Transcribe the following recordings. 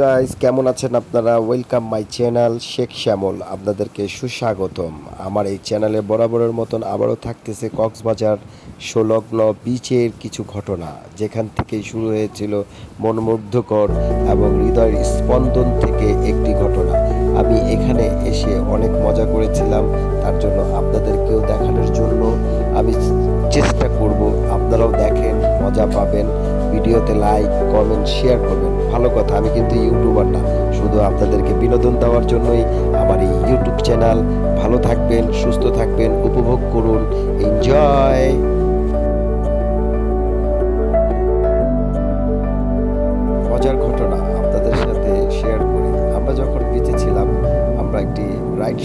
Guys, কেমন আছেন আপনারা? ওয়েলকাম মাই চ্যানেল শেখ শ্যামল। আপনাদেরকে সুস্বাগতম। আমার এই চ্যানেলে বরাবরের মতন আবারও থাকতেছে কক্সবাজার সংলগ্ন বিচের কিছু ঘটনা, যেখান থেকেই শুরু হয়েছিল মনোমুগ্ধকর এবং হৃদয়ের স্পন্দন থেকে একটি ঘটনা। আমি এখানে এসে অনেক মজা করেছিলাম, তার জন্য আপনাদেরকেও দেখানোর জন্য আমি চেষ্টা করব। আপনারাও দেখেন, মজা পাবেন। ভিডিওতে লাইক, কমেন্ট, শেয়ার করবেন। ভালো কথা, আমি কিন্তু ইউটিউবার না, শুধু আপনাদেরকে বিনোদন দেওয়ার জন্যই আমার এই ইউটিউব চ্যানেল। ভালো থাকবেন, সুস্থ থাকবেন, উপভোগ করুন, এনজয়। মজার ঘটনা আপনাদের সাথে শেয়ার করি। আমরা যখন বিচে ছিলাম, আমরা একটি রাইড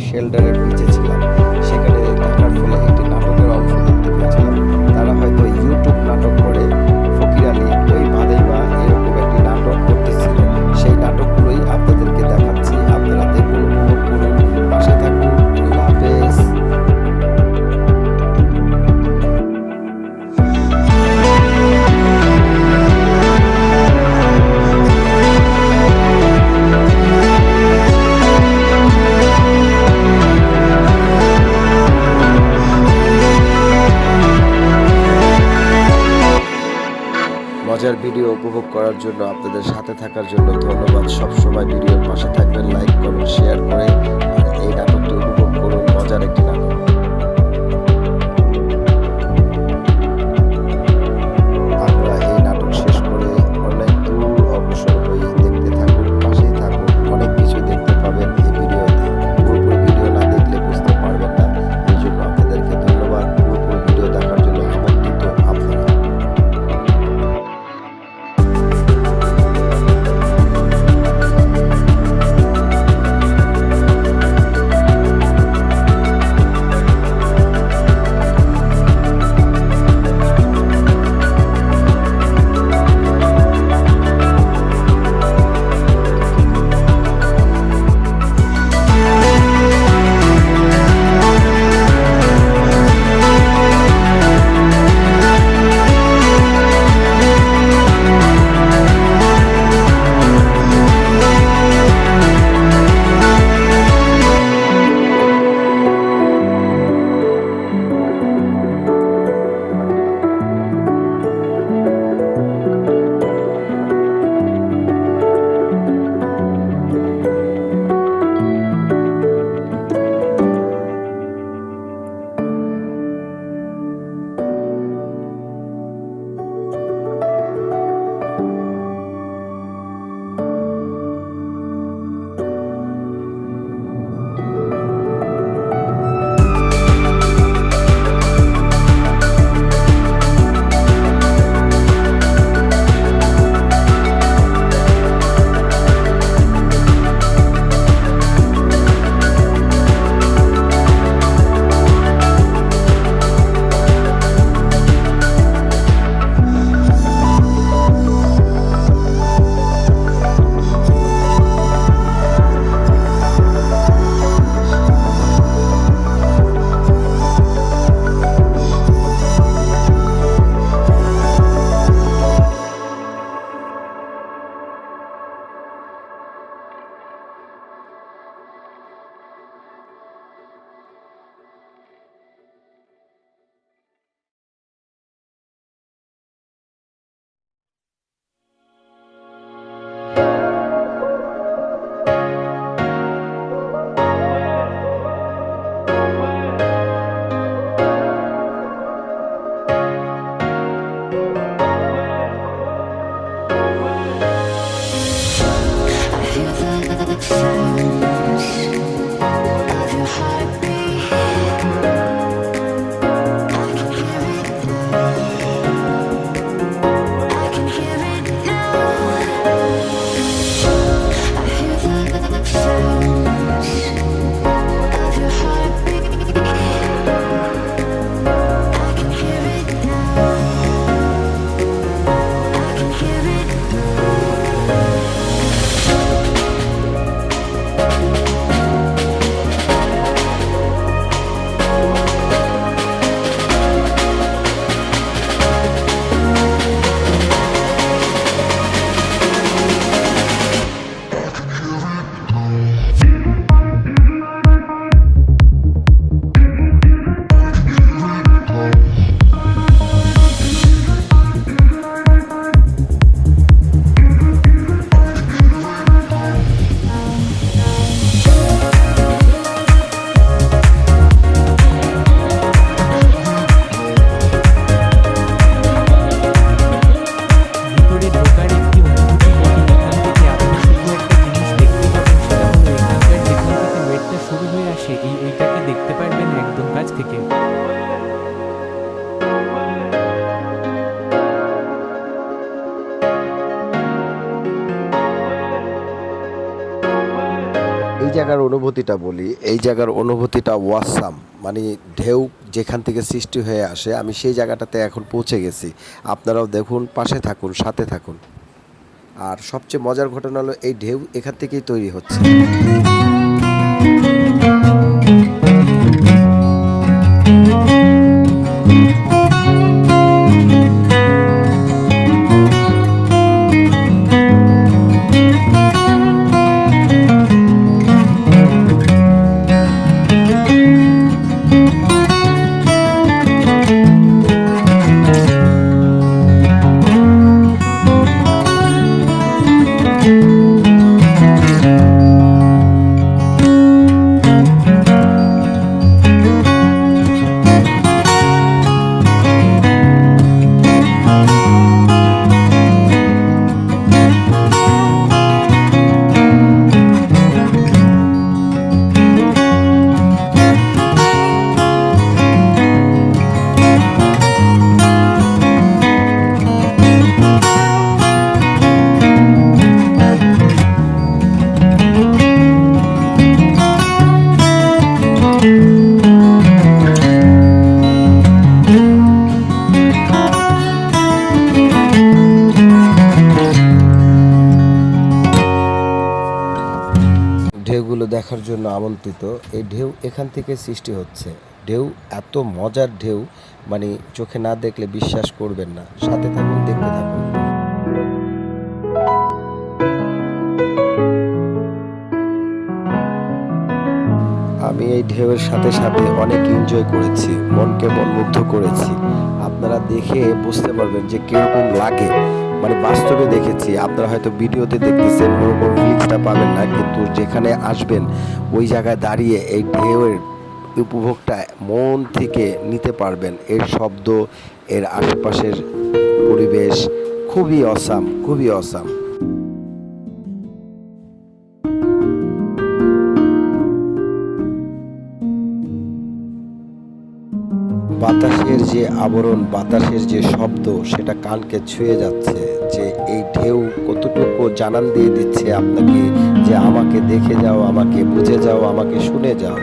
শেল্টারের বিচে ছিলাম। সেখানে থাকার ফলে একটি নাটকের অংশ দেখতে পেয়েছিলাম। তারা হয়তো ইউটিউব নাটক করে, ফকির আলী, ওই ভাদাইমা, এরকম একটি নাটক করতেছিল। সেই নাটকগুলোই আপনাদেরকে দেখাচ্ছি। আপনারা দেখুন, উপভোগ করুন, পাশে থাকুন। আল্লাহ হাফেজ। মজার ভিডিও উপভোগ করার জন্য, আপনাদের সাথে থাকার জন্য ধন্যবাদ। সবসময় ভিডিওর পাশে থাকবেন, লাইক করুন, শেয়ার করে। আর এই নাটকটি উপভোগ করুন, মজার একটি নাটক। আমরা এই নাটক শেষ করে অনেক দূর অগ্রসর হই। দেখতে থাকুন, পাশেই থাকুন, অনেক কিছু দেখতে পাবেন এই ভিডিওতে। পুরোপুরি ভিডিও না দেখলে বুঝতে পারবেন না, এই জন্য আপনাদেরকে ধন্যবাদ। পুরোপুরি ভিডিও দেখার জন্য আমন্ত্রিত আপনারা। কাছ থেকে। এই জায়গার অনুভূতিটা বলি, এই জায়গার অনুভূতিটা ওয়াসাম, মানে ঢেউ যেখান থেকে সৃষ্টি হয়ে আসে, আমি সেই জায়গাটাতে এখন পৌঁছে গেছি। আপনারাও দেখুন, পাশে থাকুন, সাথে থাকুন। আর সবচেয়ে মজার ঘটনা হলো এই ঢেউ এখান থেকেই তৈরি হচ্ছে। ঢেউগুলো দেখার জন্য আমন্ত্রিত। এই ঢেউ এখান থেকে সৃষ্টি হচ্ছে। ঢেউ এত মজার ঢেউ, মানে চোখে না দেখলে বিশ্বাস করবেন না। সাথে থাকুন, দেখতে থাকুন। আমি এই ঢেউয়ের সাথে সাথে অনেক এনজয় করেছি, মনকে মনমুগ্ধ করেছি। আপনারা দেখে বুঝতে পারবেন যে কিরকম লাগে, মানে বাস্তবে দেখেছি। আপনারা হয়তো ভিডিওতে দেখতেছেন, ওরকম ফিলিংসটা পাবেন না, কিন্তু যেখানে আসবেন ওই জায়গায় দাঁড়িয়ে এই ঢেউয়ের উপভোগটা মন থেকে নিতে পারবেন। এর শব্দ, এর আশেপাশের পরিবেশ খুবই অসাম, খুবই অসাম। বাতাসের যে আবরণ, বাতাসের যে শব্দ, সেটা কানকে ছুঁয়ে যাচ্ছে। যে এই ঢেউ কতটুকু জানান দিয়ে দিচ্ছে আপনাকে যে আমাকে দেখে যাও, আমাকে বুঝে যাও, আমাকে শুনে যাও।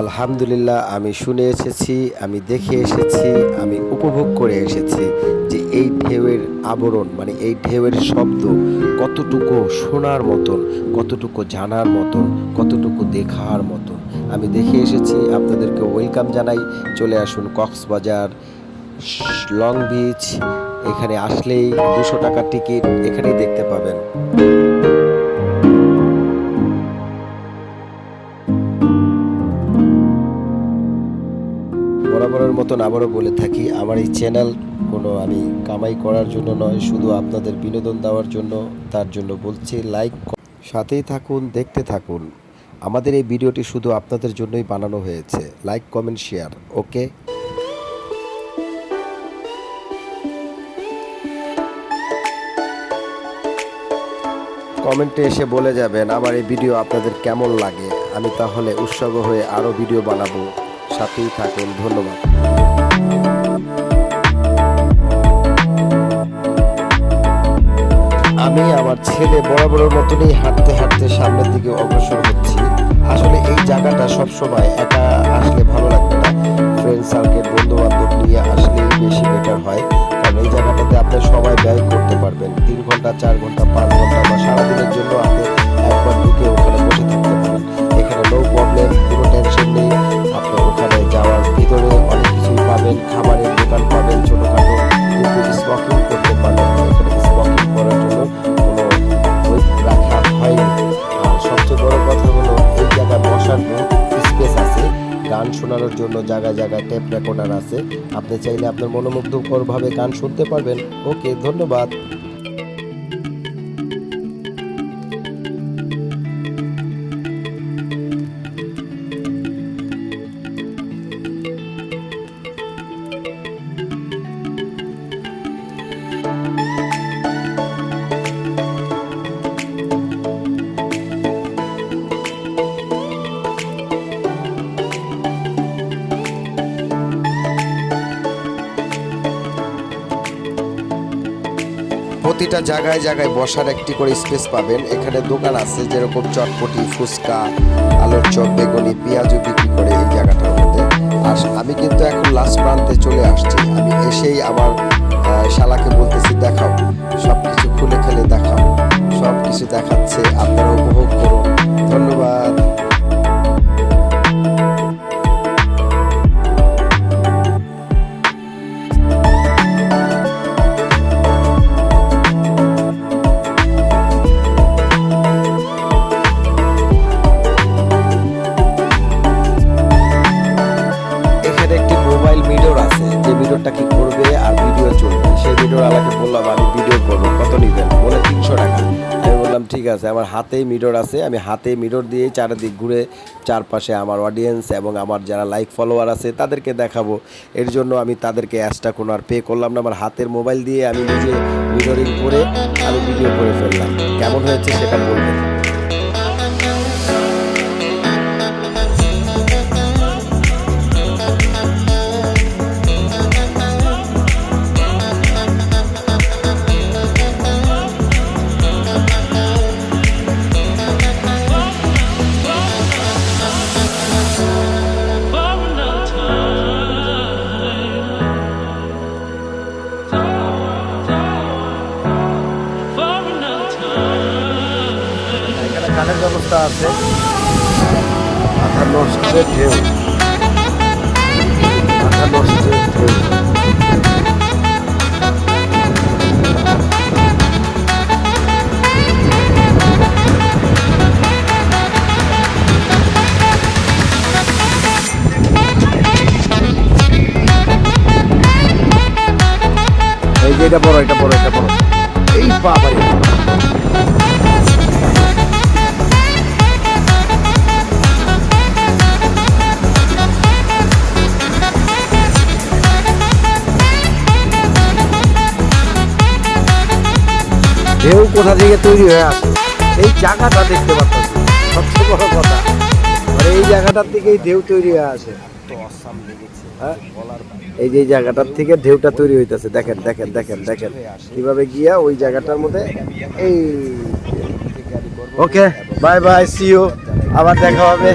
আলহামদুলিল্লাহ, আমি শুনে এসেছি, আমি দেখে এসেছি, আমি উপভোগ করে এসেছি যে এই ঢেউয়ের আবরণ, মানে এই ঢেউয়ের শব্দ কতটুকু শোনার মতন, কতটুকু জানার মতন, কতটুকু দেখার মতন। আমি দেখে এসেছি, আপনাদেরকে ওয়েলকাম জানাই। চলে আসুন কক্সবাজার লং বিচ। এখানে আসলেই 200 টাকার টিকিট, এখানেই দেখতে পাবেন। বরাবরের মতন আবারও বলে থাকি, আমার এই চ্যানেল কোনো আমি কামাই করার জন্য নয়, শুধু আপনাদের বিনোদন দেওয়ার জন্য। তার জন্য বলছি, লাইক, সাথেই থাকুন, দেখতে থাকুন। আমাদের এই ভিডিওটি শুধু আপনাদের জন্যই বানানো হয়েছে। Like, comment, share. ওকে। কমেন্টে এসে বলে যাবেন আমার এই ভিডিও আপনাদের কেমন লাগে। আমি তাহলে উৎসাহ হয়ে আরও ভিডিও বানাবো। সাথেই থাকুন। ধন্যবাদ। আমি আমার ছেলে বরাবরের মতনই হাঁটতে হাঁটতে সামনের দিকে অগ্রসর হচ্ছি। আসলে এই জায়গাটা সবসময় একা আসলে ভালো লাগবে না, ফ্রেন্ড সার্কেল, বন্ধু বান্ধব নিয়ে আসলে বেশি বেটার হয়। কারণ এই জায়গাটাতে আপনি সময় ব্যয় করতে পারবেন। 3 ঘন্টা, 4 ঘন্টা, 5 ঘন্টা বা সারাদিনের জন্য আপনি একবার ঢুকে ওখানে বসে থাকতে পারেন। এখানে নো প্রবলেম, কোনো টেনশন নেই। আপনি ওখানে যাওয়ার ভিতরে অনেক কিছুই পাবেন, খাবারের দোকান পাবেন ছোটোখাটো, কিন্তু স্মোকিং করতে পারবেন না। এখানে স্মোকিং করার জন্য কোনো ওই রাখা হয়নি। আর সবচেয়ে বড় কথা হলো এই জায়গায় বসার বহুত স্পেস আছে, গান শোনানোর জন্য জায়গায় জায়গায় টেপ রেকর্ডার আছে। আপনি চাইলে আপনার মনোমুগ্ধকরভাবে গান শুনতে পারবেন। ওকে, ধন্যবাদ। প্রতিটা জায়গায় জায়গায় বসার একটি করে স্পেস পাবেন। এখানে দোকান আছে যেরকম চটপটি, ফুচকা, আলুর চপ, বেগুনি, পেঁয়াজও বিক্রি করে এই জায়গাটার মধ্যে। আর আমি কিন্তু এখন লাস্ট প্রান্তে চলে আসছি। আমি এসেই আমার শালাকে বলতেছি দেখাও, সব কিছু খুলে খেলে দেখাও। সব কিছু দেখাচ্ছে, আপনারা উপভোগ করুন। ধন্যবাদ। ভিডিওটা কি করবে আর ভিডিও চলবে, সেই ভিডিওর আলাকে বললাম আমি ভিডিও করবো, কত নিবেন? বলে 300 টাকা। আমি বললাম ঠিক আছে, আমার হাতেই মিরর আছে, আমি হাতে মিরর দিয়েই চারিদিক ঘুরে চারপাশে আমার অডিয়েন্স এবং আমার যারা লাইক ফলোয়ার আছে তাদেরকে দেখাবো। এর জন্য আমি তাদেরকে এক্সট্রা কোনো আর পে করলাম না, আমার হাতের মোবাইল দিয়ে আমি নিজে মিররিং করে আমি ভিডিও করে ফেললাম। কেমন হয়েছে সেটা বলবেন। গানের ব্যবস্থা আছে, মাথা নষ্টের ঢেউ, মাথা নষ্টের ঢেউ। এই যে এটা বড়, এটা বড়, এটা বড়। এই বাবা ঢেউ কোথা থেকে তৈরি হয়ে আসে, এই জায়গাটা দেখতে পাচ্ছি সবচেয়ে বড় কথা। মানে এই জায়গাটার থেকেই ঢেউ তৈরি হয়ে আসে। হ্যাঁ, এই যে জায়গাটার থেকে ঢেউটা তৈরি হইতেছে, দেখেন দেখেন দেখেন দেখেন কিভাবে গিয়া ওই জায়গাটার মধ্যে। এই ওকে, বাই বাই, সি ইউ। আবার দেখা হবে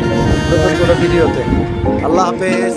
নতুন কোনো ভিডিওতে। আল্লাহ হাফেজ।